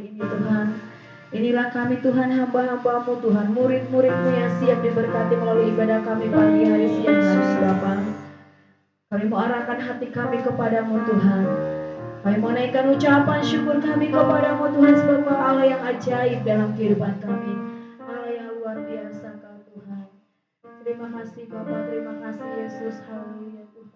ini Tuhan. Inilah kami Tuhan, hamba-hambamu Tuhan, murid-muridmu yang siap diberkati melalui ibadah kami pagi hari siang hari Bapa. Kami mau arahkan hati kami kepadamu Tuhan. Kami mau naikkan ucapan syukur kami kepadamu Tuhan, sebab Kau Allah yang ajaib dalam kehidupan kami, Allah yang luar biasa Kau Tuhan. Terima kasih Bapa, terima kasih Yesus, haleluya Tuhan.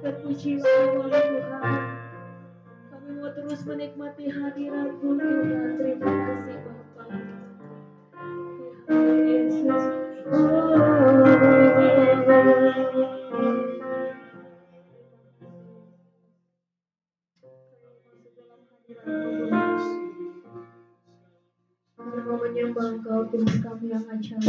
Terpujilah nama Tuhan. Kami mau terus menikmati hadirat-Mu Tuhan. Terima kasih Bapa. Yesus. Kami mau menyembah Engkau Tuhan kami yang ajaib.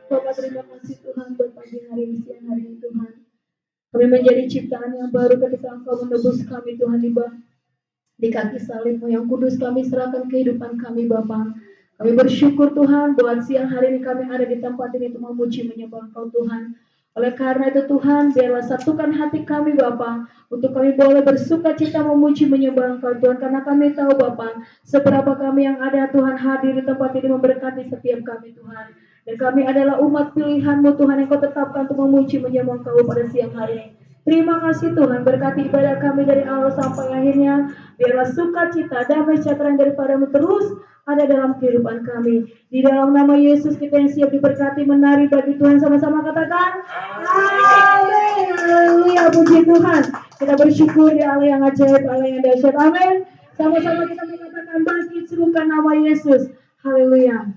Bapak terima kasih Tuhan buat pagi hari ini, siang hari ini Tuhan. Kami menjadi ciptaan yang baru ketika Engkau menebus kami Tuhan di kaki salib-Mu yang kudus. Kami serahkan kehidupan kami Bapa. Kami bersyukur Tuhan buat siang hari ini kami ada di tempat ini untuk memuji menyembah Engkau Tuhan. Oleh karena itu Tuhan, biarlah satukan hati kami Bapa, untuk kami boleh bersuka cita memuji menyembah Engkau Tuhan, karena kami tahu Bapa, seberapa kami yang ada Tuhan hadir di tempat ini memberkati setiap kami Tuhan. Dan kami adalah umat pilihan-Mu Tuhan yang Kau tetapkan untuk memuji menyembah Engkau pada siang hari ini. Terima kasih Tuhan, berkati ibadah kami dari awal sampai akhirnya. Biarlah sukacita, damai sejahtera daripada-Mu terus ada dalam kehidupan kami. Di dalam nama Yesus kita yang siap diberkati, menari bagi Tuhan, sama-sama katakan amin. Haleluya, puji Tuhan. Kita bersyukur di Allah yang ajaib, Allah yang dahsyat. Amin. Sama-sama kita mengatakan bangkit serukan nama Yesus. Haleluya.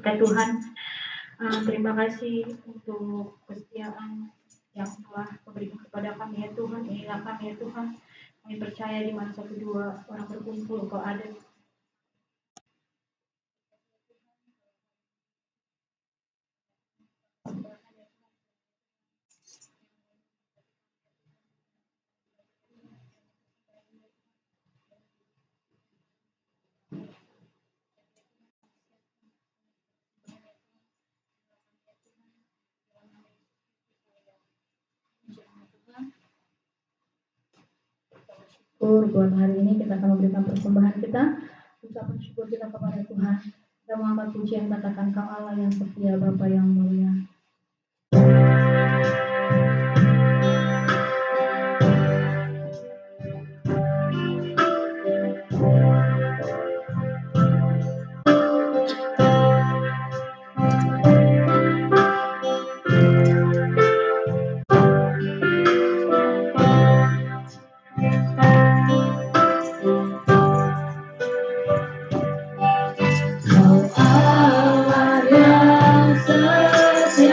Ya Tuhan, terima kasih untuk kesetiaan yang telah memberikan kepada kami ya Tuhan. Inilah kami ya Tuhan. Kami percaya di mana satu dua orang berkumpul Engkau ada. Buat hari ini kita akan memberikan persembahan kita, ucapan syukur kita kepada Tuhan. Kita mengangkat pujian katakan Kau Allah yang setia, Bapa yang mulia. Kau Allah yang setia.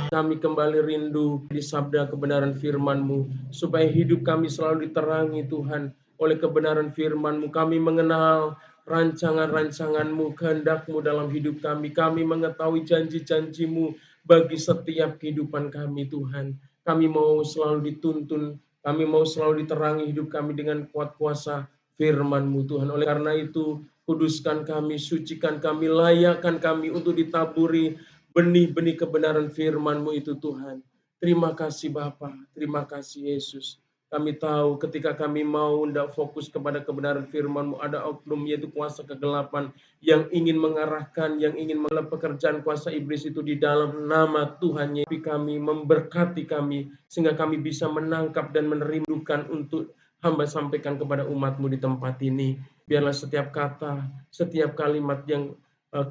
Kami kembali rindu di sabda kebenaran firman-Mu, supaya hidup kami selalu diterangi Tuhan oleh kebenaran firman-Mu. Kami mengenal rancangan-rancangan-Mu, kehendak-Mu dalam hidup kami. Kami mengetahui janji-janji-Mu bagi setiap kehidupan kami Tuhan. Kami mau selalu dituntun, kami mau selalu diterangi hidup kami dengan kuat kuasa firman-Mu Tuhan. Oleh karena itu, kuduskan kami, sucikan kami, layakkan kami untuk ditaburi benih-benih kebenaran firman-Mu itu Tuhan. Terima kasih Bapa, terima kasih Yesus. Kami tahu ketika kami mau tidak fokus kepada kebenaran firman-Mu, ada oknum yaitu kuasa kegelapan yang ingin mengarahkan, yang ingin mengelap pekerjaan kuasa iblis itu di dalam nama Tuhan Yesus. Kami memberkati kami, sehingga kami bisa menangkap dan menerindukan untuk hamba sampaikan kepada umat-Mu di tempat ini. Biarlah setiap kata, setiap kalimat yang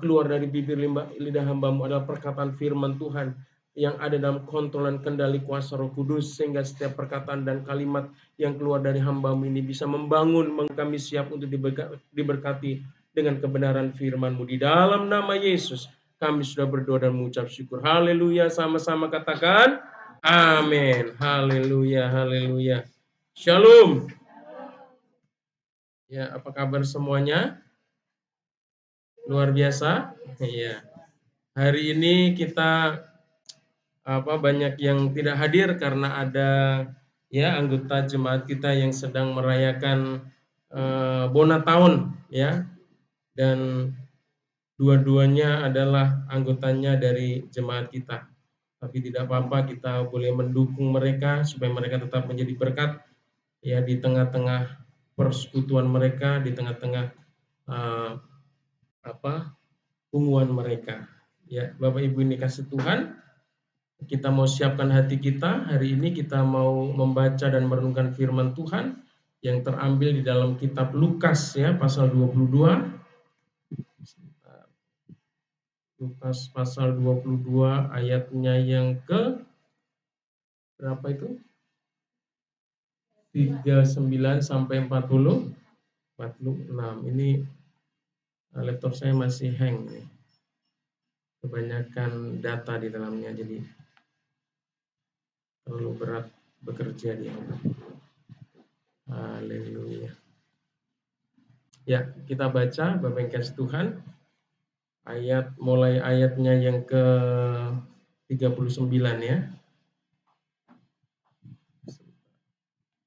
keluar dari bibir lidah hamba-Mu adalah perkataan firman Tuhan yang ada dalam kontrol dan kendali kuasa Roh Kudus, sehingga setiap perkataan dan kalimat yang keluar dari hamba-Mu ini bisa membangun. Kami siap untuk diberkati dengan kebenaran firman-Mu. Di dalam nama Yesus kami sudah berdoa dan mengucap syukur. Haleluya, sama-sama katakan amin. Haleluya, haleluya. Shalom. Ya, apa kabar semuanya? Luar biasa. Iya. Hari ini kita banyak yang tidak hadir karena ada ya anggota jemaat kita yang sedang merayakan bona tahun ya, dan dua-duanya adalah anggotanya dari jemaat kita. Tapi tidak apa-apa, kita boleh mendukung mereka supaya mereka tetap menjadi berkat ya di tengah-tengah persekutuan mereka, di tengah-tengah punguan mereka. Ya, Bapak Ibu ini kasih Tuhan, kita mau siapkan hati kita. Hari ini kita mau membaca dan merenungkan firman Tuhan yang terambil di dalam kitab Lukas ya, pasal 22. Lukas pasal 22 ayatnya yang ke berapa itu? 39 sampai 40, 46. Ini laptop saya masih hang nih. Kebanyakan data di dalamnya, jadi terlalu berat bekerja di sini. Haleluya. Ya, kita baca Bapak yang kasih Tuhan. Mulai ayatnya yang ke 39 ya.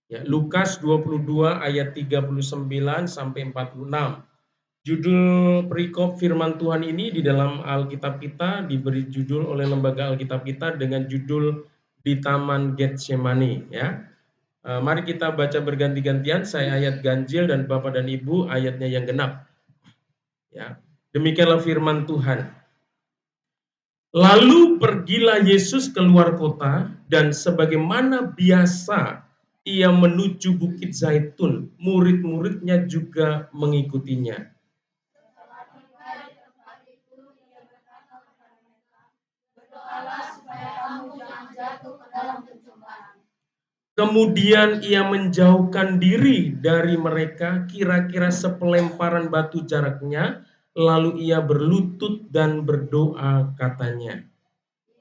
Ya, Lukas 22 ayat 39 sampai 46. Judul perikop firman Tuhan ini di dalam Alkitab kita diberi judul oleh lembaga Alkitab kita dengan judul Di Taman Getsemani ya. Mari kita baca berganti-gantian, saya ayat ganjil dan Bapak dan Ibu ayatnya yang genap. Ya. Demikianlah firman Tuhan. Lalu pergilah Yesus keluar kota, dan sebagaimana biasa ia menuju Bukit Zaitun, murid-muridnya juga mengikutinya. Kemudian ia menjauhkan diri dari mereka kira-kira sepelemparan batu jaraknya, lalu ia berlutut dan berdoa katanya,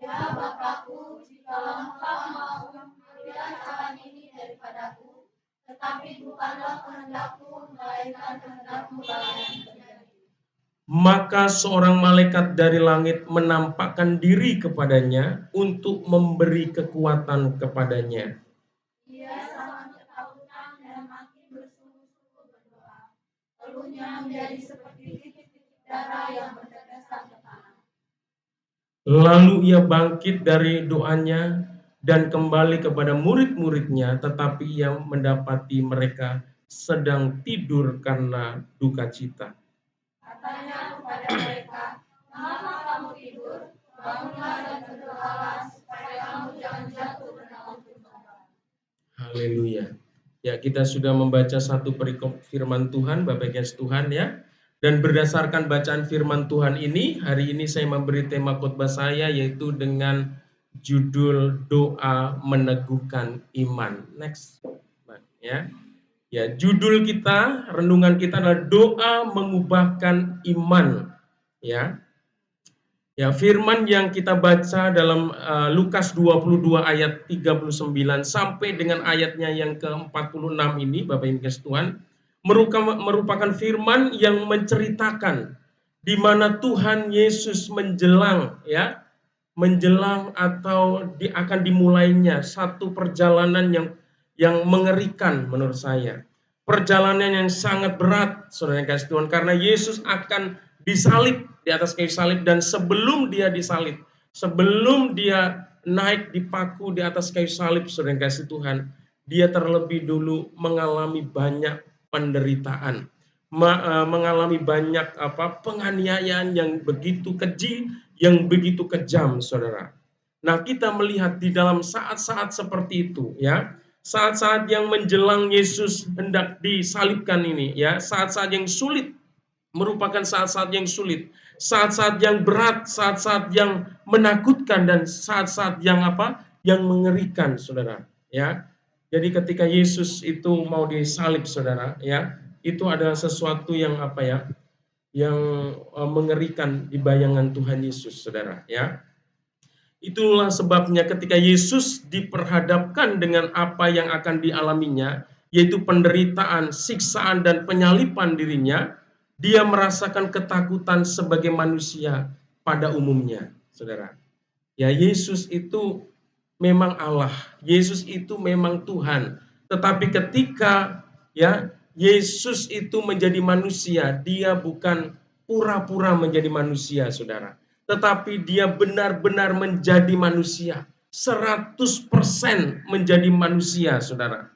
"Ya Bapakku, jikalau Engkau mau, ambillah cawan ini daripadaku, tetapi bukanlah kehendakku, melainkan kehendak-Mu yang terjadi." Maka seorang malaikat dari langit menampakkan diri kepadanya untuk memberi kekuatan kepadanya. Ia sangat ketakutan dan makin bersungguh-sungguh berdoa. Keluhnya menjadi seperti titik-titik darah yang bertetesan ke tanah. Lalu ia bangkit dari doanya dan kembali kepada murid-muridnya, tetapi ia mendapati mereka sedang tidur karena duka cita. Katanya kepada mereka, "Mengapa kamu tidur? Bangunlah dan berdoalah supaya kamu jangan jatuh ke dalam pencobaan." Haleluya. Ya, kita sudah membaca satu perikop firman Tuhan, Bapak Ibu Tuhan ya. Dan berdasarkan bacaan firman Tuhan ini, hari ini saya memberi tema khotbah saya yaitu dengan judul doa meneguhkan iman. Next. Ya. Ya, judul kita, renungan kita adalah doa mengubahkan iman. Ya. Ya, firman yang kita baca dalam Lukas 22 ayat 39 sampai dengan ayatnya yang ke-46 ini, Bapak Ibu Tuhan, merupakan firman yang menceritakan di mana Tuhan Yesus menjelang atau akan dimulainya satu perjalanan yang mengerikan menurut saya. Perjalanan yang sangat berat, Saudara yang kasih Tuhan, karena Yesus akan disalib di atas kayu salib, dan sebelum dia disalib, sebelum dia naik dipaku di atas kayu salib, Saudara yang kasih Tuhan, dia terlebih dulu mengalami banyak penderitaan, mengalami banyak penganiayaan yang begitu keji, yang begitu kejam, saudara. Nah, kita melihat di dalam saat-saat seperti itu, ya, saat-saat yang menjelang Yesus hendak disalibkan ini, ya, saat-saat yang sulit, merupakan saat-saat yang sulit, saat-saat yang berat, saat-saat yang menakutkan, dan saat-saat yang yang mengerikan, saudara, ya. Jadi ketika Yesus itu mau disalib, saudara, ya, itu adalah sesuatu yang yang mengerikan di bayangan Tuhan Yesus, saudara, ya. Itulah sebabnya ketika Yesus diperhadapkan dengan apa yang akan dialaminya, yaitu penderitaan, siksaan, dan penyalipan dirinya, dia merasakan ketakutan sebagai manusia pada umumnya, saudara. Ya, Yesus itu memang Allah, Yesus itu memang Tuhan. Tetapi ketika Yesus itu menjadi manusia, dia bukan pura-pura menjadi manusia, saudara. Tetapi dia benar-benar menjadi manusia, 100% menjadi manusia, saudara.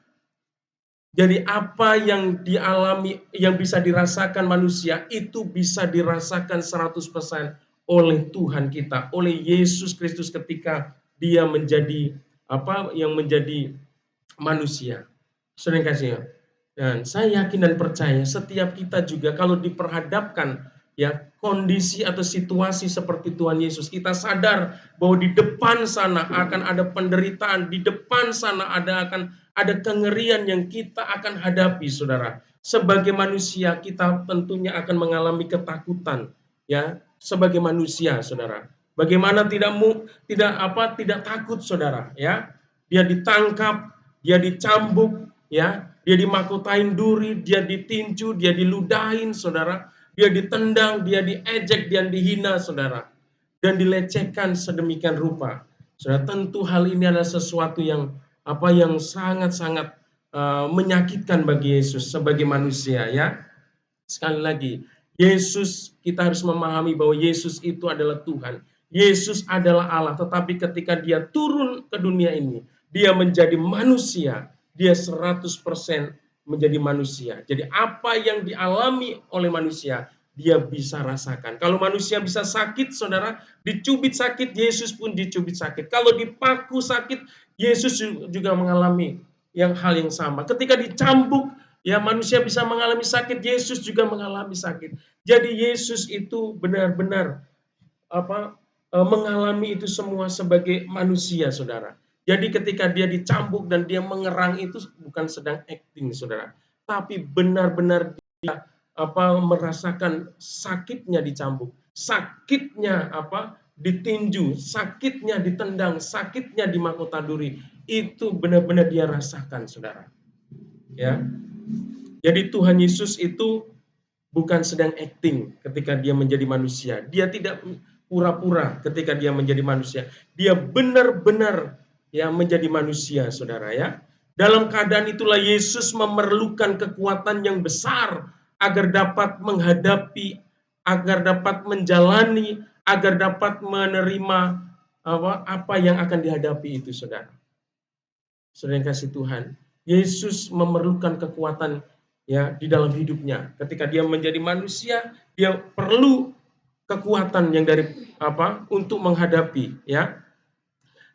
Jadi apa yang dialami, yang bisa dirasakan manusia, itu bisa dirasakan 100% oleh Tuhan kita, oleh Yesus Kristus ketika dia menjadi yang menjadi manusia. Sering kasih. Dan saya yakin dan percaya setiap kita juga kalau diperhadapkan kondisi atau situasi seperti Tuhan Yesus, kita sadar bahwa di depan sana akan ada penderitaan, di depan sana akan ada kengerian yang kita akan hadapi, saudara. Sebagai manusia kita tentunya akan mengalami ketakutan, sebagai manusia, saudara. Bagaimana tidak takut, saudara, ya. Dia ditangkap, dia dicambuk, dia dimahkotain duri, dia ditinju, dia diludahin, saudara. Dia ditendang, dia diejek, dia dihina, saudara. Dan dilecehkan sedemikian rupa. Saudara, tentu hal ini adalah sesuatu yang yang sangat-sangat menyakitkan bagi Yesus sebagai manusia, ya. Sekali lagi, Yesus, kita harus memahami bahwa Yesus itu adalah Tuhan. Yesus adalah Allah, tetapi ketika dia turun ke dunia ini, dia menjadi manusia, dia 100% menjadi manusia. Jadi apa yang dialami oleh manusia, dia bisa rasakan. Kalau manusia bisa sakit, saudara, dicubit sakit, Yesus pun dicubit sakit. Kalau dipaku sakit, Yesus juga mengalami hal yang sama. Ketika dicambuk, manusia bisa mengalami sakit, Yesus juga mengalami sakit. Jadi Yesus itu benar-benar mengalami itu semua sebagai manusia, saudara. Jadi ketika dia dicambuk dan dia mengerang itu bukan sedang acting, saudara, tapi benar-benar dia merasakan sakitnya dicambuk, sakitnya ditinju, sakitnya ditendang, sakitnya dimahkota duri. Itu benar-benar dia rasakan, saudara. Ya. Jadi Tuhan Yesus itu bukan sedang acting ketika dia menjadi manusia. Dia tidak pura-pura ketika dia menjadi manusia. Dia benar-benar menjadi manusia, saudara, ya. Dalam keadaan itulah Yesus memerlukan kekuatan yang besar agar dapat menghadapi, agar dapat menjalani, agar dapat menerima apa yang akan dihadapi itu, saudara. Saudara yang kasih Tuhan, Yesus memerlukan kekuatan di dalam hidupnya. Ketika dia menjadi manusia, dia perlu kekuatan yang dari untuk menghadapi, ya.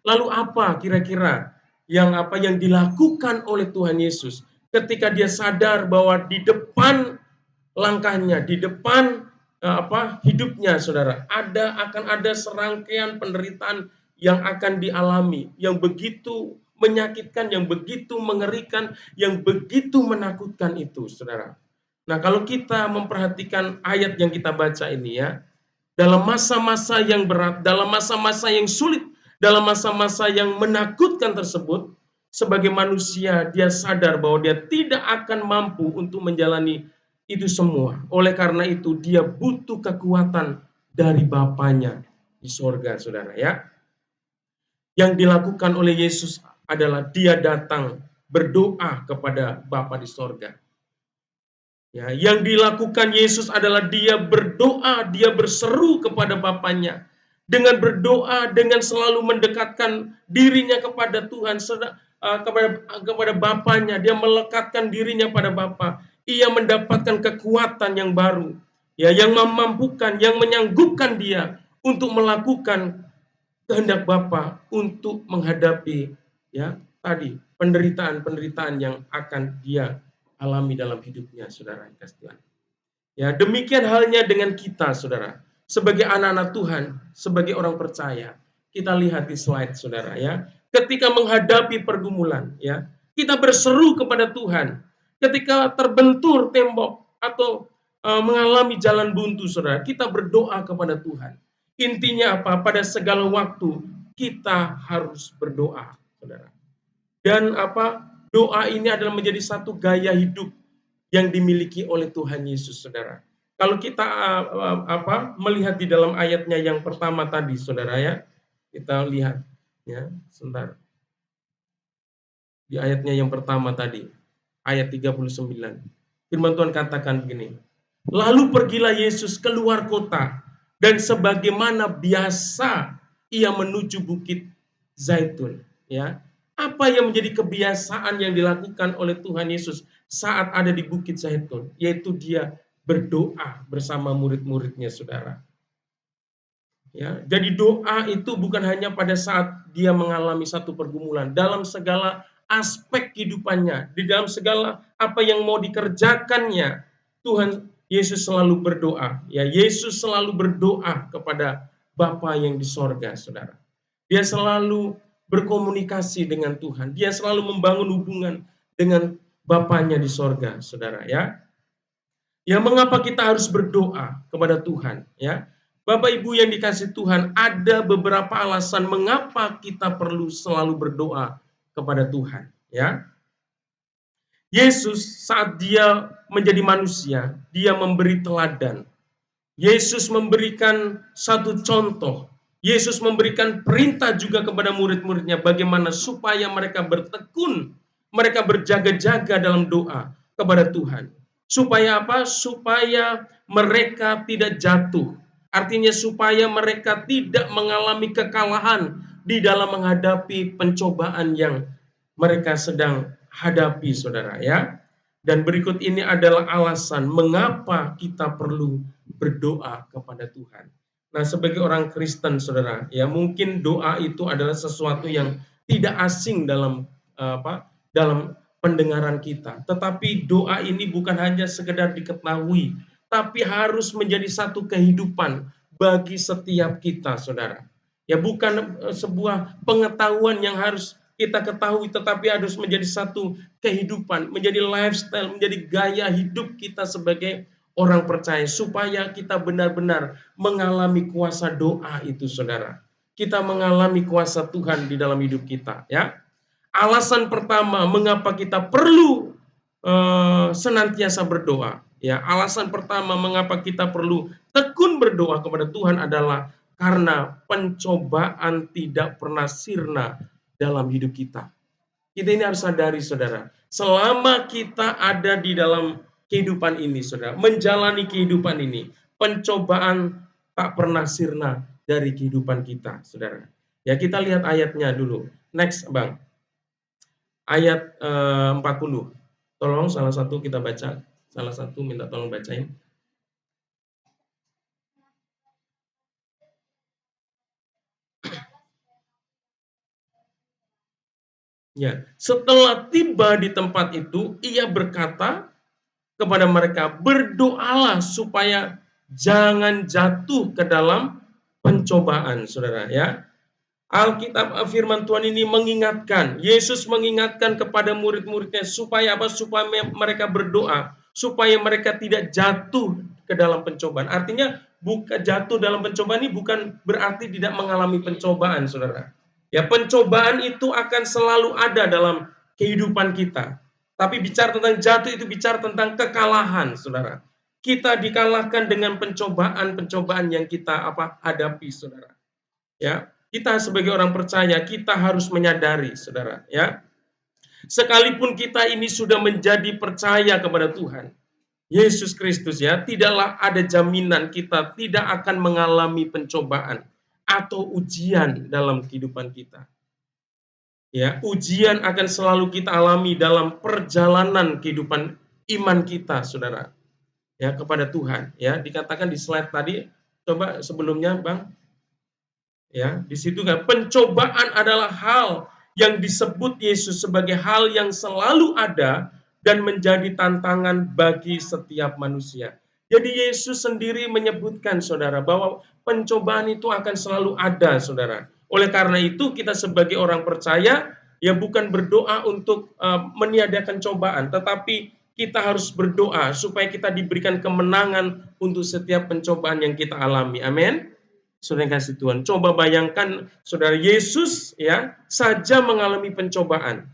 Lalu apa kira-kira yang dilakukan oleh Tuhan Yesus ketika dia sadar bahwa di depan langkahnya, di depan hidupnya, saudara, akan ada serangkaian penderitaan yang akan dialami, yang begitu menyakitkan, yang begitu mengerikan, yang begitu menakutkan itu, saudara. Nah, kalau kita memperhatikan ayat yang kita baca ini, ya, dalam masa-masa yang berat, dalam masa-masa yang sulit, dalam masa-masa yang menakutkan tersebut, sebagai manusia dia sadar bahwa dia tidak akan mampu untuk menjalani itu semua. Oleh karena itu dia butuh kekuatan dari Bapanya di sorga, saudara, ya. Yang dilakukan oleh Yesus adalah dia datang berdoa kepada Bapa di sorga. Ya, yang dilakukan Yesus adalah dia berdoa, dia berseru kepada Bapanya. Dengan berdoa, dengan selalu mendekatkan dirinya kepada Tuhan, kepada Bapaknya, dia melekatkan dirinya pada Bapa. Ia mendapatkan kekuatan yang baru, ya, yang memampukan, yang menyanggupkan dia untuk melakukan kehendak Bapa, untuk menghadapi, ya, tadi penderitaan-penderitaan yang akan dia alami dalam hidupnya, saudara yang kasih Tuhan. Ya, demikian halnya dengan kita, saudara. Sebagai anak-anak Tuhan, sebagai orang percaya, kita lihat di slide, saudara, ya. Ketika menghadapi pergumulan, ya, kita berseru kepada Tuhan. Ketika terbentur tembok atau mengalami jalan buntu, saudara, kita berdoa kepada Tuhan. Intinya apa? Pada segala waktu kita harus berdoa, saudara. Dan apa? Doa ini adalah menjadi satu gaya hidup yang dimiliki oleh Tuhan Yesus, saudara. Kalau kita melihat di dalam ayatnya yang pertama tadi, saudara, ya, kita lihat, ya, sebentar. Di ayatnya yang pertama tadi, ayat 39. Firman Tuhan katakan begini. Lalu pergilah Yesus keluar kota, dan sebagaimana biasa ia menuju bukit Zaitun, ya. Apa yang menjadi kebiasaan yang dilakukan oleh Tuhan Yesus saat ada di bukit Zaitun, yaitu dia berdoa bersama murid-muridnya, saudara. Ya, jadi doa itu bukan hanya pada saat dia mengalami satu pergumulan, dalam segala aspek kehidupannya, di dalam segala apa yang mau dikerjakannya, Tuhan Yesus selalu berdoa. Ya, Yesus selalu berdoa kepada Bapa yang di sorga, saudara. Dia selalu berkomunikasi dengan Tuhan. Dia selalu membangun hubungan dengan Bapaknya di sorga, saudara, ya. Ya, mengapa kita harus berdoa kepada Tuhan, ya? Bapak Ibu yang dikasih Tuhan, ada beberapa alasan mengapa kita perlu selalu berdoa kepada Tuhan, ya. Yesus saat dia menjadi manusia, dia memberi teladan. Yesus memberikan satu contoh. Yesus memberikan perintah juga kepada murid-muridnya bagaimana supaya mereka bertekun, mereka berjaga-jaga dalam doa kepada Tuhan. Supaya apa? Supaya mereka tidak jatuh. Artinya supaya mereka tidak mengalami kekalahan di dalam menghadapi pencobaan yang mereka sedang hadapi, saudara, ya. Dan berikut ini adalah alasan mengapa kita perlu berdoa kepada Tuhan. Nah, sebagai orang Kristen, saudara, ya, mungkin doa itu adalah sesuatu yang tidak asing dalam dalam pendengaran kita. Tetapi doa ini bukan hanya sekedar diketahui, tapi harus menjadi satu kehidupan bagi setiap kita, saudara. Ya, bukan sebuah pengetahuan yang harus kita ketahui, tetapi harus menjadi satu kehidupan, menjadi lifestyle, menjadi gaya hidup kita sebagai orang percaya, supaya kita benar-benar mengalami kuasa doa itu, saudara. Kita mengalami kuasa Tuhan di dalam hidup kita, ya. Alasan pertama mengapa kita perlu senantiasa berdoa, ya. Alasan pertama mengapa kita perlu tekun berdoa kepada Tuhan adalah karena pencobaan tidak pernah sirna dalam hidup kita. Kita ini harus sadari, saudara, selama kita ada di dalam kehidupan ini, saudara, menjalani kehidupan ini, pencobaan tak pernah sirna dari kehidupan kita, saudara. Ya, kita lihat ayatnya dulu. Next, Bang. Ayat 40. Tolong salah satu kita baca. Salah satu minta tolong bacain. Ya, setelah tiba di tempat itu, ia berkata kepada mereka, berdoalah supaya jangan jatuh ke dalam pencobaan, saudara, ya. Alkitab, firman Tuhan ini mengingatkan, Yesus mengingatkan kepada murid-muridnya supaya apa? Supaya mereka berdoa, supaya mereka tidak jatuh ke dalam pencobaan. Artinya bukan jatuh dalam pencobaan ini bukan berarti tidak mengalami pencobaan, saudara. Ya, pencobaan itu akan selalu ada dalam kehidupan kita. Tapi bicara tentang jatuh itu bicara tentang kekalahan, saudara. Kita dikalahkan dengan pencobaan-pencobaan yang kita hadapi, saudara. Ya, kita sebagai orang percaya, kita harus menyadari, saudara, ya. Sekalipun kita ini sudah menjadi percaya kepada Tuhan Yesus Kristus, ya, tidaklah ada jaminan kita tidak akan mengalami pencobaan atau ujian dalam kehidupan kita. Ya, ujian akan selalu kita alami dalam perjalanan kehidupan iman kita, Saudara. Ya, kepada Tuhan. Ya, dikatakan di slide tadi, coba sebelumnya, Bang. Ya, di situ kan pencobaan adalah hal yang disebut Yesus sebagai hal yang selalu ada dan menjadi tantangan bagi setiap manusia. Jadi Yesus sendiri menyebutkan, Saudara, bahwa pencobaan itu akan selalu ada, Saudara. Oleh karena itu kita sebagai orang percaya ya bukan berdoa untuk meniadakan cobaan, tetapi kita harus berdoa supaya kita diberikan kemenangan untuk setiap pencobaan yang kita alami. Amin. Saudara yang kasih Tuhan, coba bayangkan Saudara Yesus ya saja mengalami pencobaan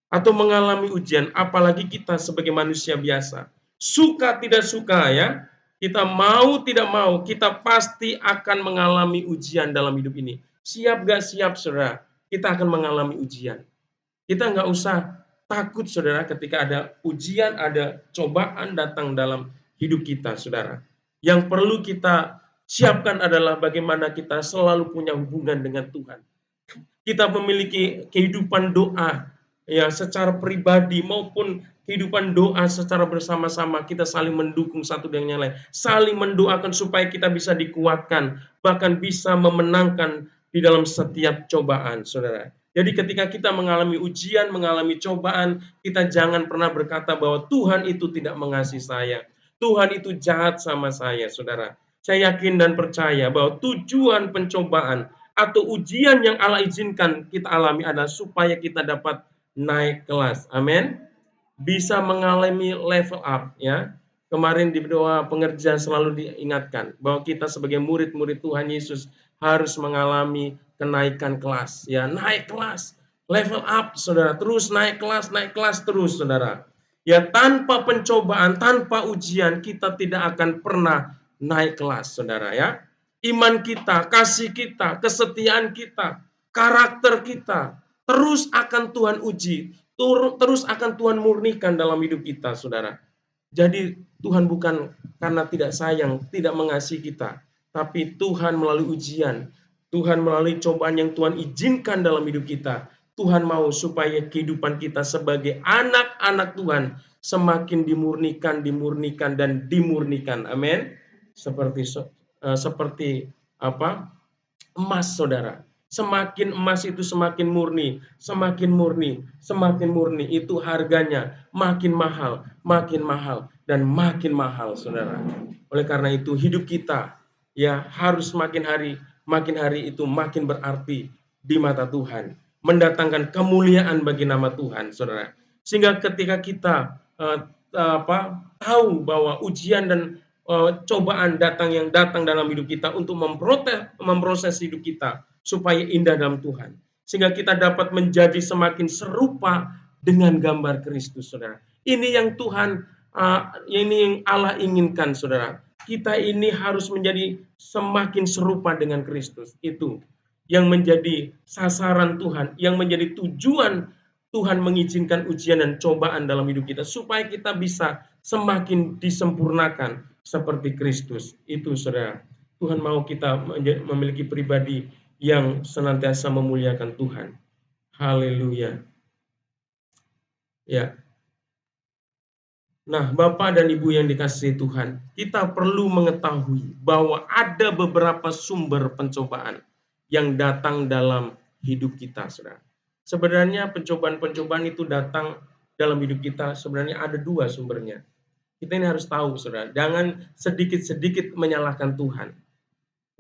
atau mengalami ujian, apalagi kita sebagai manusia biasa. Suka tidak suka ya, kita mau tidak mau, kita pasti akan mengalami ujian dalam hidup ini. Siap gak siap Saudara, kita akan mengalami ujian. Kita nggak usah takut Saudara ketika ada ujian, ada cobaan datang dalam hidup kita Saudara. Yang perlu kita siapkan adalah bagaimana kita selalu punya hubungan dengan Tuhan. Kita memiliki kehidupan doa ya secara pribadi maupun kehidupan doa secara bersama-sama, kita saling mendukung satu dengan yang lain, saling mendoakan supaya kita bisa dikuatkan, bahkan bisa memenangkan di dalam setiap cobaan, Saudara. Jadi ketika kita mengalami ujian, mengalami cobaan, kita jangan pernah berkata bahwa Tuhan itu tidak mengasihi saya. Tuhan itu jahat sama saya, Saudara. Saya yakin dan percaya bahwa tujuan pencobaan atau ujian yang Allah izinkan kita alami adalah supaya kita dapat naik kelas. Amin. Bisa mengalami level up ya. Kemarin di doa pengerja selalu diingatkan bahwa kita sebagai murid-murid Tuhan Yesus harus mengalami kenaikan kelas ya, naik kelas, level up Saudara, terus naik kelas terus Saudara. Ya tanpa pencobaan, tanpa ujian kita tidak akan pernah naik kelas Saudara ya. Iman kita, kasih kita, kesetiaan kita, karakter kita terus akan Tuhan uji, terus akan Tuhan murnikan dalam hidup kita, Saudara. Jadi Tuhan bukan karena tidak sayang, tidak mengasihi kita, tapi Tuhan melalui ujian, Tuhan melalui cobaan yang Tuhan izinkan dalam hidup kita. Tuhan mau supaya kehidupan kita sebagai anak-anak Tuhan semakin dimurnikan, dimurnikan dan dimurnikan. Amin. Seperti apa? Emas, Saudara. Semakin emas itu semakin murni, semakin murni, semakin murni. Itu harganya makin mahal, dan makin mahal, Saudara. Oleh karena itu hidup kita ya harus makin hari itu makin berarti di mata Tuhan. Mendatangkan kemuliaan bagi nama Tuhan, Saudara. Sehingga ketika kita tahu bahwa ujian dan cobaan yang datang dalam hidup kita untuk memproses hidup kita supaya indah dalam Tuhan, sehingga kita dapat menjadi semakin serupa dengan gambar Kristus, Saudara. Ini yang Tuhan, ini yang Allah inginkan, Saudara. Kita ini harus menjadi semakin serupa dengan Kristus. Itu yang menjadi sasaran Tuhan, yang menjadi tujuan Tuhan mengizinkan ujian dan cobaan dalam hidup kita supaya kita bisa semakin disempurnakan seperti Kristus. Itu Saudara. Tuhan mau kita memiliki pribadi yang senantiasa memuliakan Tuhan. Haleluya. Ya. Nah, Bapak dan Ibu yang dikasihi Tuhan, kita perlu mengetahui bahwa ada beberapa sumber pencobaan yang datang dalam hidup kita, Saudara. Sebenarnya pencobaan-pencobaan itu datang dalam hidup kita, sebenarnya ada dua sumbernya. Kita ini harus tahu, Saudara, jangan sedikit-sedikit menyalahkan Tuhan.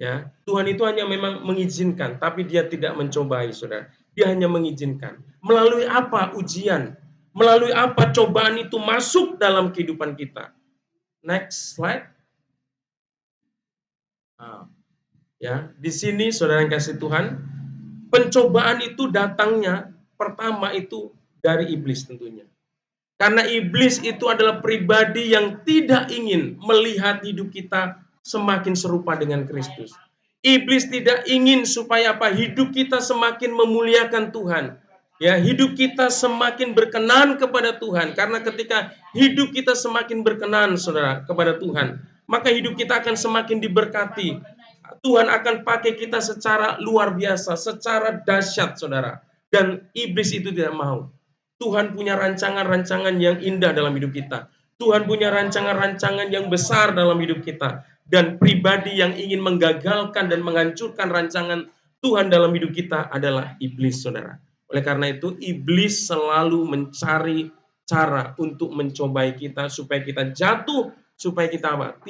Ya, Tuhan itu hanya memang mengizinkan, tapi Dia tidak mencobai, Saudara. Dia hanya mengizinkan. Melalui apa ujian? Melalui apa cobaan itu masuk dalam kehidupan kita? Next slide. Nah, ya, di sini Saudara yang kasih Tuhan, pencobaan itu datangnya pertama itu dari iblis tentunya. Karena iblis itu adalah pribadi yang tidak ingin melihat hidup kita semakin serupa dengan Kristus. Iblis tidak ingin supaya apa? Hidup kita semakin memuliakan Tuhan. Ya, hidup kita semakin berkenan kepada Tuhan. Karena ketika hidup kita semakin berkenan, Saudara, kepada Tuhan, maka hidup kita akan semakin diberkati. Tuhan akan pakai kita secara luar biasa, secara dahsyat, Saudara. Dan iblis itu tidak mau. Tuhan punya rancangan-rancangan yang indah dalam hidup kita. Tuhan punya rancangan-rancangan yang besar dalam hidup kita. Dan pribadi yang ingin menggagalkan dan menghancurkan rancangan Tuhan dalam hidup kita adalah iblis, saudara. Oleh karena itu, iblis selalu mencari cara untuk mencobai kita supaya kita jatuh, supaya kita apa?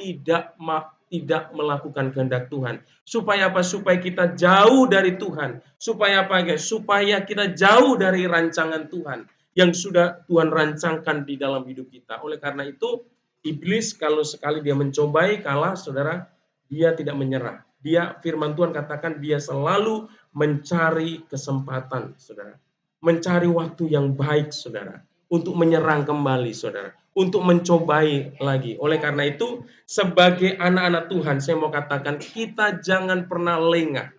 Tidak melakukan kehendak Tuhan. Supaya apa? Supaya kita jauh dari Tuhan. Supaya apa, guys? Supaya kita jauh dari rancangan Tuhan yang sudah Tuhan rancangkan di dalam hidup kita. Oleh karena itu, iblis kalau sekali dia mencobai kalah, saudara, dia tidak menyerah. Dia, firman Tuhan katakan, dia selalu mencari kesempatan, saudara. Mencari waktu yang baik, saudara. Untuk menyerang kembali, saudara. Untuk mencobai lagi. Oleh karena itu, sebagai anak-anak Tuhan, saya mau katakan, kita jangan pernah lengah.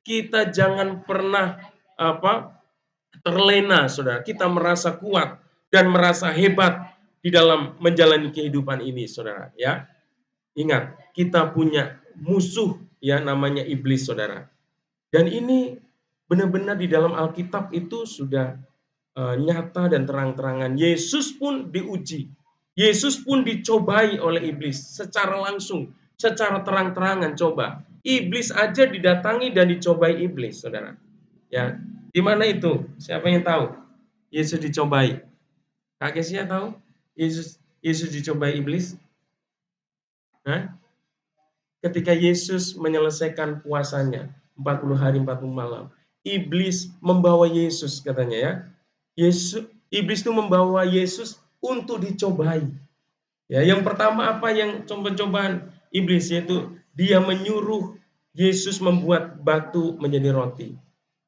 Kita jangan pernah terlena, saudara. Kita merasa kuat dan merasa hebat di dalam menjalani kehidupan ini, saudara. Ya, ingat, kita punya musuh ya namanya iblis, saudara. Dan ini benar-benar di dalam Alkitab itu sudah nyata dan terang-terangan. Yesus pun diuji. Yesus pun dicobai oleh iblis secara langsung, secara terang-terangan. Coba, iblis aja didatangi dan dicobai iblis, saudara. Ya, di mana itu? Siapa yang tahu? Yesus dicobai. Kak Kesia tahu? Yesus dicobai iblis? Hah? Ketika Yesus menyelesaikan puasanya 40 hari 40 malam, iblis membawa Yesus, katanya ya. Iblis itu membawa Yesus untuk dicobai. Ya, yang pertama apa yang cobaan iblis, yaitu dia menyuruh Yesus membuat batu menjadi roti.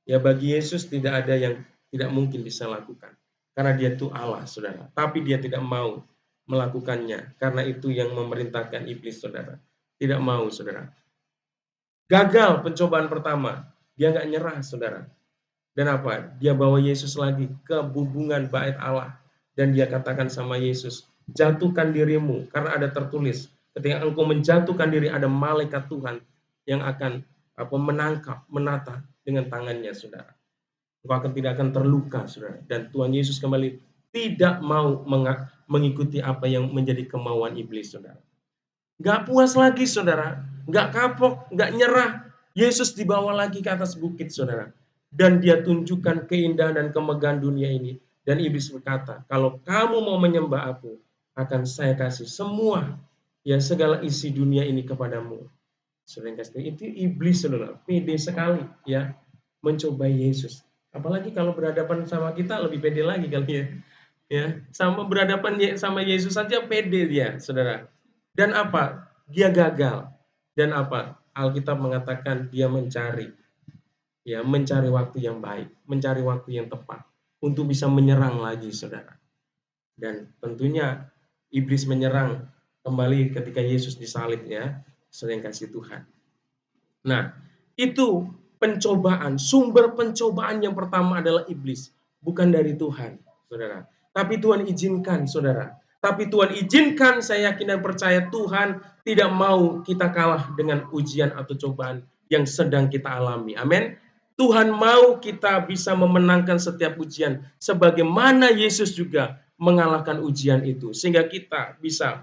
Ya, bagi Yesus tidak ada yang tidak mungkin bisa lakukan. Karena dia itu Allah, saudara. Tapi dia tidak mau melakukannya. Karena itu yang memerintahkan iblis, saudara. Tidak mau, saudara. Gagal pencobaan pertama. Dia nggak nyerah, saudara. Dan apa? Dia bawa Yesus lagi ke bubungan bait Allah. Dan dia katakan sama Yesus, jatuhkan dirimu. Karena ada tertulis, ketika engkau menjatuhkan diri, ada malaikat Tuhan yang akan menangkap, menata dengan tangannya, saudara. Engkau tidak akan terluka, saudara. Dan Tuhan Yesus kembali tidak mau mengikuti apa yang menjadi kemauan iblis, saudara. Gak puas lagi, saudara. Gak kapok, gak nyerah. Yesus dibawa lagi ke atas bukit, saudara. Dan dia tunjukkan keindahan dan kemegahan dunia ini. Dan iblis berkata, kalau kamu mau menyembah aku, akan saya kasih semua, ya segala isi dunia ini kepadamu. Saudara kasih, itu iblis, saudara. Pede sekali, ya, mencobai Yesus. Apalagi kalau berhadapan sama kita, lebih pede lagi kali ya. Ya, sama berhadapan sama Yesus saja pede dia, saudara. Dan apa? Dia gagal. Dan apa? Alkitab mengatakan dia mencari waktu yang baik, mencari waktu yang tepat untuk bisa menyerang lagi, saudara. Dan tentunya iblis menyerang kembali ketika Yesus disalib, ya, sering kasih Tuhan. Nah, itu pencobaan, sumber pencobaan yang pertama adalah iblis, bukan dari Tuhan, saudara. Tapi Tuhan izinkan, saudara. Tapi Tuhan izinkan, saya yakin dan percaya Tuhan tidak mau kita kalah dengan ujian atau cobaan yang sedang kita alami. Amin. Tuhan mau kita bisa memenangkan setiap ujian, sebagaimana Yesus juga mengalahkan ujian itu, sehingga kita bisa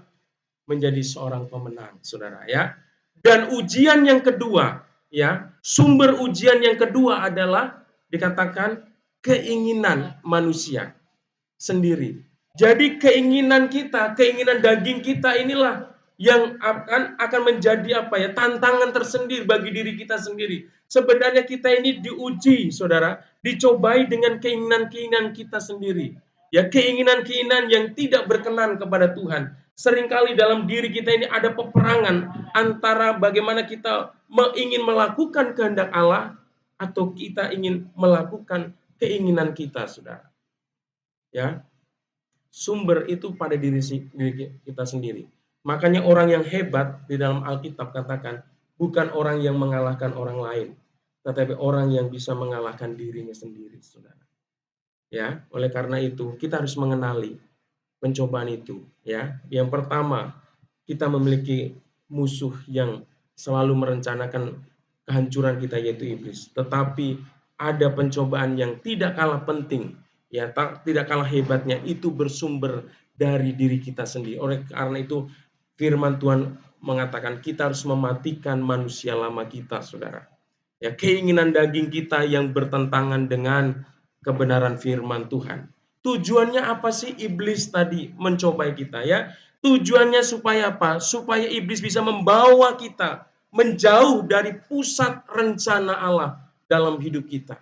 menjadi seorang pemenang, saudara, ya. Dan ujian yang kedua, ya, sumber ujian yang kedua adalah dikatakan keinginan manusia sendiri. Jadi keinginan kita, keinginan daging kita inilah yang akan menjadi tantangan tersendiri bagi diri kita sendiri. Sebenarnya kita ini diuji, saudara, dicobai dengan keinginan-keinginan kita sendiri. Ya, keinginan-keinginan yang tidak berkenan kepada Tuhan. Seringkali dalam diri kita ini ada peperangan antara bagaimana kita ingin melakukan kehendak Allah atau kita ingin melakukan keinginan kita, saudara. Ya, sumber itu pada diri kita sendiri. Makanya orang yang hebat di dalam Alkitab katakan, bukan orang yang mengalahkan orang lain, tetapi orang yang bisa mengalahkan dirinya sendiri, saudara. Ya, oleh karena itu kita harus mengenali pencobaan itu, ya. Yang pertama, kita memiliki musuh yang selalu merencanakan kehancuran kita, yaitu iblis. Tetapi ada pencobaan yang tidak kalah penting, ya tidak kalah hebatnya, itu bersumber dari diri kita sendiri. Oleh karena itu firman Tuhan mengatakan kita harus mematikan manusia lama kita, saudara. Ya, keinginan daging kita yang bertentangan dengan kebenaran firman Tuhan. Tujuannya apa sih iblis tadi mencobai kita, ya? Tujuannya supaya apa? Supaya iblis bisa membawa kita menjauh dari pusat rencana Allah dalam hidup kita.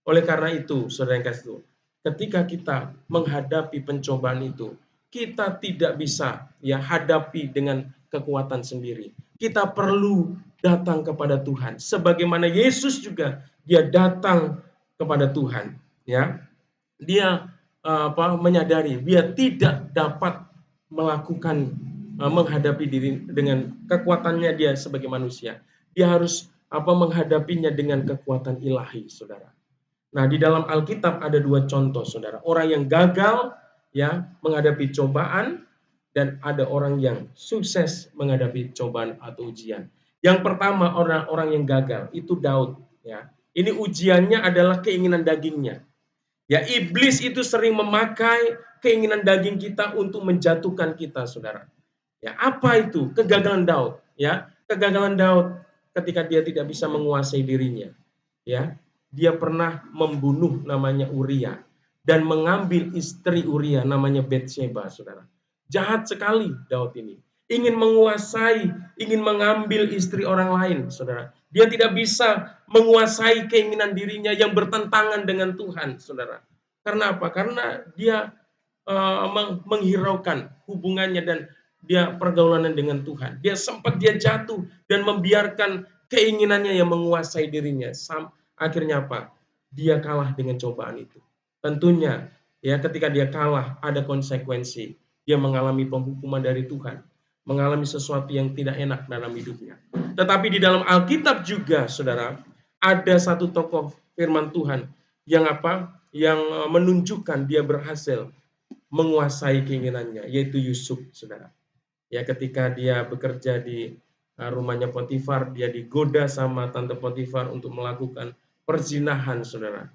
Oleh karena itu, saudara yang kasih Tuhan, ketika kita menghadapi pencobaan itu, kita tidak bisa ya hadapi dengan kekuatan sendiri. Kita perlu datang kepada Tuhan. Sebagaimana Yesus juga dia datang kepada Tuhan, ya. Dia menyadari dia tidak dapat melakukan menghadapi diri dengan kekuatannya dia sebagai manusia. Dia harus menghadapinya dengan kekuatan ilahi, saudara. Nah, di dalam Alkitab ada dua contoh, saudara. Orang yang gagal ya menghadapi cobaan dan ada orang yang sukses menghadapi cobaan atau ujian. Yang pertama orang-orang yang gagal itu Daud. Ya, ini ujiannya adalah keinginan dagingnya. Ya, iblis itu sering memakai keinginan daging kita untuk menjatuhkan kita, saudara. Ya, apa itu? Kegagalan Daud. Ya, kegagalan Daud ketika dia tidak bisa menguasai dirinya. Ya, dia pernah membunuh namanya Uria dan mengambil istri Uria namanya Betsheba, saudara. Jahat sekali Daud ini. Ingin menguasai, ingin mengambil istri orang lain, saudara. Dia tidak bisa menguasai keinginan dirinya yang bertentangan dengan Tuhan, saudara. Karena apa? Karena dia menghiraukan hubungannya dan dia pergaulannya dengan Tuhan. Dia jatuh dan membiarkan keinginannya yang menguasai dirinya. Akhirnya apa? Dia kalah dengan cobaan itu. Tentunya ya ketika dia kalah ada konsekuensi. Dia mengalami penghukuman dari Tuhan, mengalami sesuatu yang tidak enak dalam hidupnya. Tetapi di dalam Alkitab juga, saudara, ada satu tokoh firman Tuhan yang Yang menunjukkan dia berhasil menguasai keinginannya, yaitu Yusuf, saudara. Ya, ketika dia bekerja di rumahnya Potifar, dia digoda sama tante Potifar untuk melakukan perzinahan, saudara.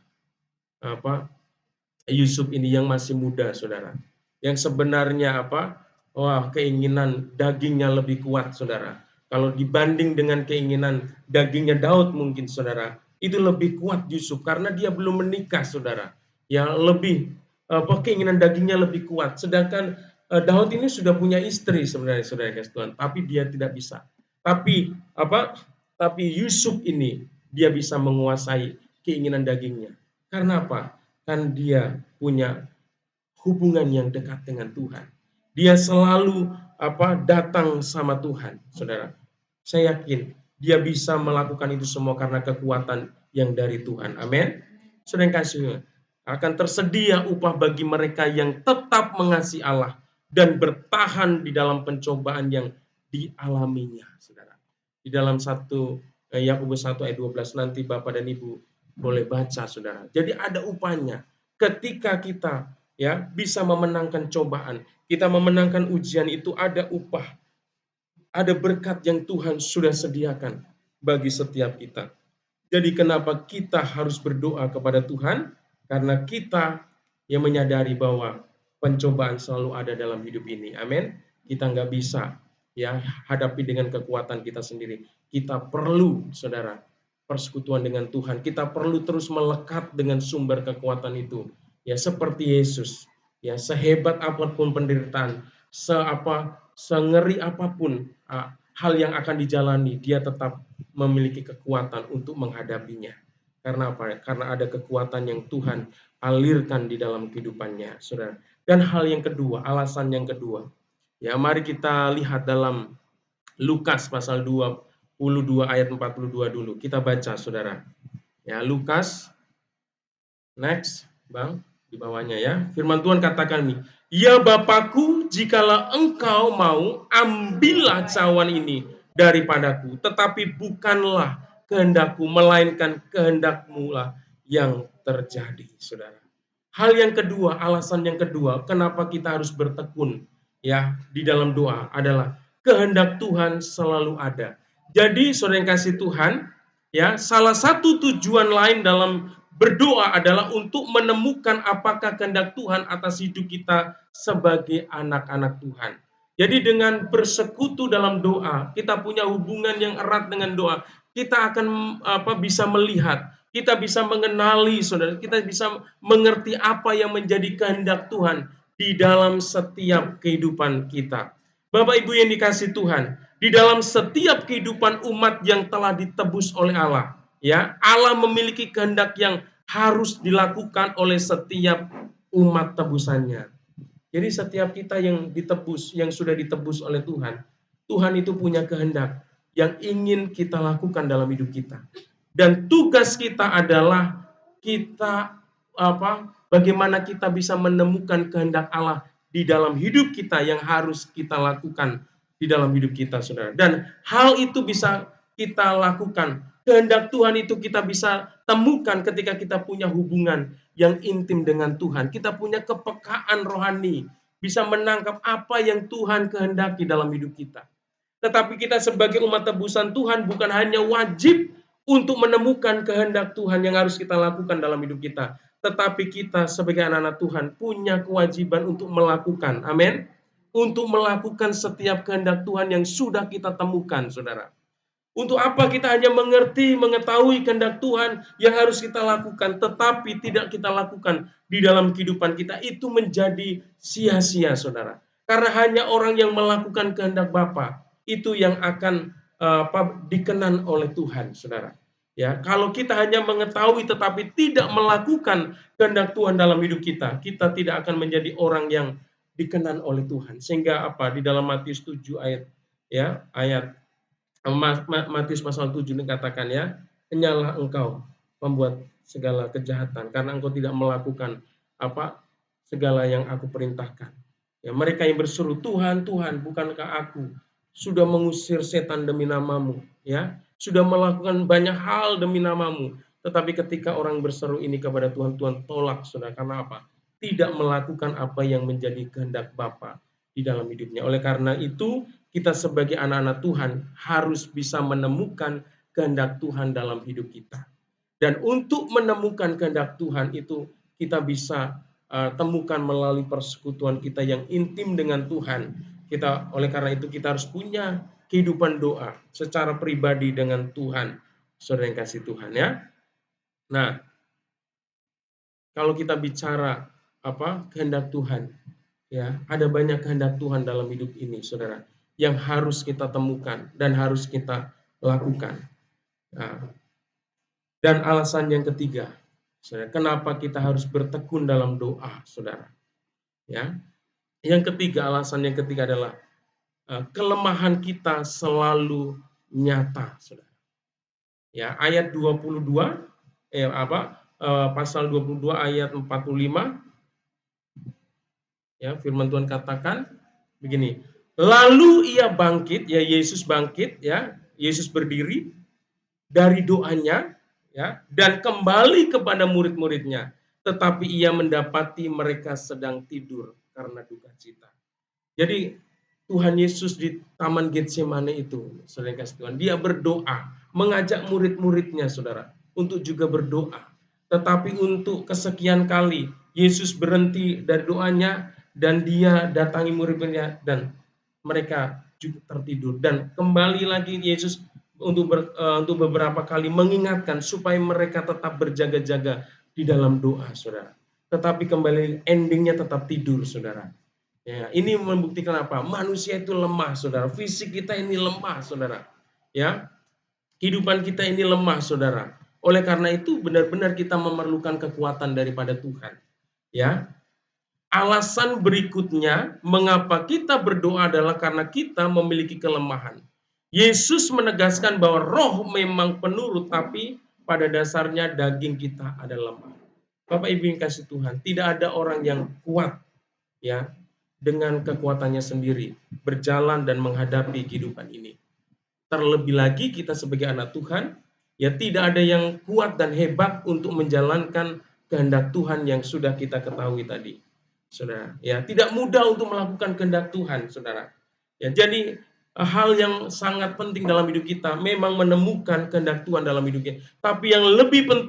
Yusuf ini yang masih muda, saudara. Yang sebenarnya keinginan dagingnya lebih kuat, saudara. Kalau dibanding dengan keinginan dagingnya Daud mungkin, saudara, itu lebih kuat Yusuf karena dia belum menikah, saudara. Ya, lebih keinginan dagingnya lebih kuat. Sedangkan Daud ini sudah punya istri sebenarnya, saudara kasih Tuhan, tapi dia tidak bisa. Tapi Tapi Yusuf ini dia bisa menguasai keinginan dagingnya. Karena apa? Kan dia punya hubungan yang dekat dengan Tuhan. Dia selalu datang sama Tuhan, saudara. Saya yakin dia bisa melakukan itu semua karena kekuatan yang dari Tuhan. Amin. Saudara yang kasih, akan tersedia upah bagi mereka yang tetap mengasihi Allah dan bertahan di dalam pencobaan yang dialaminya, saudara. Di dalam Yakobus 1 ayat 12 nanti Bapak dan Ibu boleh baca, saudara. Jadi ada upahnya. Ketika kita bisa memenangkan cobaan, kita memenangkan ujian itu ada upah. Ada berkat yang Tuhan sudah sediakan bagi setiap kita. Jadi kenapa kita harus berdoa kepada Tuhan? Karena kita yang menyadari bahwa pencobaan selalu ada dalam hidup ini. Amin. Kita nggak bisa hadapi dengan kekuatan kita sendiri. Kita perlu, saudara, persekutuan dengan Tuhan. Kita perlu terus melekat dengan sumber kekuatan itu. Ya, seperti Yesus. Ya, sehebat apapun penderitaan, sengeri apapun hal yang akan dijalani, dia tetap memiliki kekuatan untuk menghadapinya. Karena apa? Karena ada kekuatan yang Tuhan alirkan di dalam kehidupannya, saudara. Dan hal yang kedua, alasan yang kedua. Ya, mari kita lihat dalam Lukas pasal 22 ayat 42 dulu. Kita baca, saudara. Ya, Lukas. Next, Bang, di bawahnya ya. Firman Tuhan katakan nih, "Ya Bapakku, jikalau engkau mau, ambillah cawan ini daripadaku, tetapi bukanlah kehendakku, melainkan kehendakmu lah yang terjadi," saudara. Hal yang kedua, alasan yang kedua, kenapa kita harus bertekun di dalam doa adalah kehendak Tuhan selalu ada. Jadi, saudara yang kasih Tuhan, Ya, salah satu tujuan lain dalam berdoa adalah untuk menemukan apakah kehendak Tuhan atas hidup kita sebagai anak-anak Tuhan. Jadi dengan bersekutu dalam doa, kita punya hubungan yang erat dengan doa, kita akan bisa melihat, kita bisa mengenali, saudara, kita bisa mengerti apa yang menjadi kehendak Tuhan di dalam setiap kehidupan kita. Bapak Ibu yang dikasih Tuhan, di dalam setiap kehidupan umat yang telah ditebus oleh Allah, ya, Allah memiliki kehendak yang harus dilakukan oleh setiap umat tebusannya. Jadi setiap kita yang ditebus, yang sudah ditebus oleh Tuhan, Tuhan itu punya kehendak yang ingin kita lakukan dalam hidup kita. Dan tugas kita adalah kita bagaimana kita bisa menemukan kehendak Allah di dalam hidup kita yang harus kita lakukan di dalam hidup kita, saudara. Dan hal itu bisa kita lakukan. Kehendak Tuhan itu kita bisa temukan ketika kita punya hubungan yang intim dengan Tuhan. Kita punya kepekaan rohani, bisa menangkap apa yang Tuhan kehendaki dalam hidup kita. Tetapi kita sebagai umat tebusan Tuhan bukan hanya wajib untuk menemukan kehendak Tuhan yang harus kita lakukan dalam hidup kita, tetapi kita sebagai anak-anak Tuhan punya kewajiban untuk melakukan, amin, untuk melakukan setiap kehendak Tuhan yang sudah kita temukan, saudara. Untuk apa kita hanya mengerti, mengetahui kehendak Tuhan yang harus kita lakukan, tetapi tidak kita lakukan di dalam kehidupan kita, itu menjadi sia-sia, saudara. Karena hanya orang yang melakukan kehendak Bapa itu yang akan dikenan oleh Tuhan, saudara. Ya, kalau kita hanya mengetahui tetapi tidak melakukan kehendak Tuhan dalam hidup kita, kita tidak akan menjadi orang yang dikenan oleh Tuhan. Sehingga apa? Di dalam Matius 7 ayat Matius pasal 7 dikatakan, ya, kenyalah engkau membuat segala kejahatan karena engkau tidak melakukan segala yang aku perintahkan. Ya, mereka yang berseru, Tuhan, Tuhan, bukankah aku sudah mengusir setan demi namamu, ya, sudah melakukan banyak hal demi namamu. Tetapi ketika orang berseru ini kepada Tuhan, Tuhan tolak, saudara. Karena apa? Tidak melakukan apa yang menjadi kehendak Bapa di dalam hidupnya. Oleh karena itu, kita sebagai anak-anak Tuhan harus bisa menemukan kehendak Tuhan dalam hidup kita. Dan untuk menemukan kehendak Tuhan itu kita bisa temukan melalui persekutuan kita yang intim dengan Tuhan. Oleh karena itu kita harus punya kehidupan doa secara pribadi dengan Tuhan. Saudara yang kasih Tuhan, ya. Nah, kalau kita bicara kehendak Tuhan, ya, ada banyak kehendak Tuhan dalam hidup ini, saudara, yang harus kita temukan dan harus kita lakukan. Nah, dan alasan yang ketiga, saudara, kenapa kita harus bertekun dalam doa, saudara? Ya, alasan yang ketiga adalah kelemahan kita selalu nyata, saudara. Ya, ayat 22, pasal 22 ayat 45. Ya, firman Tuhan katakan begini, lalu ia bangkit, ya, Yesus bangkit, ya, Yesus berdiri dari doanya, ya, dan kembali kepada murid-muridnya, tetapi ia mendapati mereka sedang tidur karena duka cita. Jadi Tuhan Yesus di Taman Getsemane itu, saudara kasih Tuhan, dia berdoa, mengajak murid-muridnya, saudara, untuk juga berdoa. Tetapi untuk kesekian kali Yesus berhenti dari doanya dan dia datangi murid-muridnya dan mereka juga tertidur. Dan kembali lagi Yesus untuk beberapa kali mengingatkan supaya mereka tetap berjaga-jaga di dalam doa, saudara. Tetapi kembali endingnya tetap tidur, saudara. Ya, ini membuktikan apa? Manusia itu lemah, saudara. Fisik kita ini lemah, saudara. Ya, kehidupan kita ini lemah, saudara. Oleh karena itu benar-benar kita memerlukan kekuatan daripada Tuhan. Ya, alasan berikutnya mengapa kita berdoa adalah karena kita memiliki kelemahan. Yesus menegaskan bahwa roh memang penurut, tapi pada dasarnya daging kita adalah lemah. Bapak Ibu yang kasih Tuhan, tidak ada orang yang kuat, ya, dengan kekuatannya sendiri berjalan dan menghadapi kehidupan ini. Terlebih lagi kita sebagai anak Tuhan, ya, tidak ada yang kuat dan hebat untuk menjalankan kehendak Tuhan yang sudah kita ketahui tadi, saudara. Ya, tidak mudah untuk melakukan kehendak Tuhan, saudara. Ya, jadi hal yang sangat penting dalam hidup kita memang menemukan kehendak Tuhan dalam hidup kita. Tapi yang lebih penting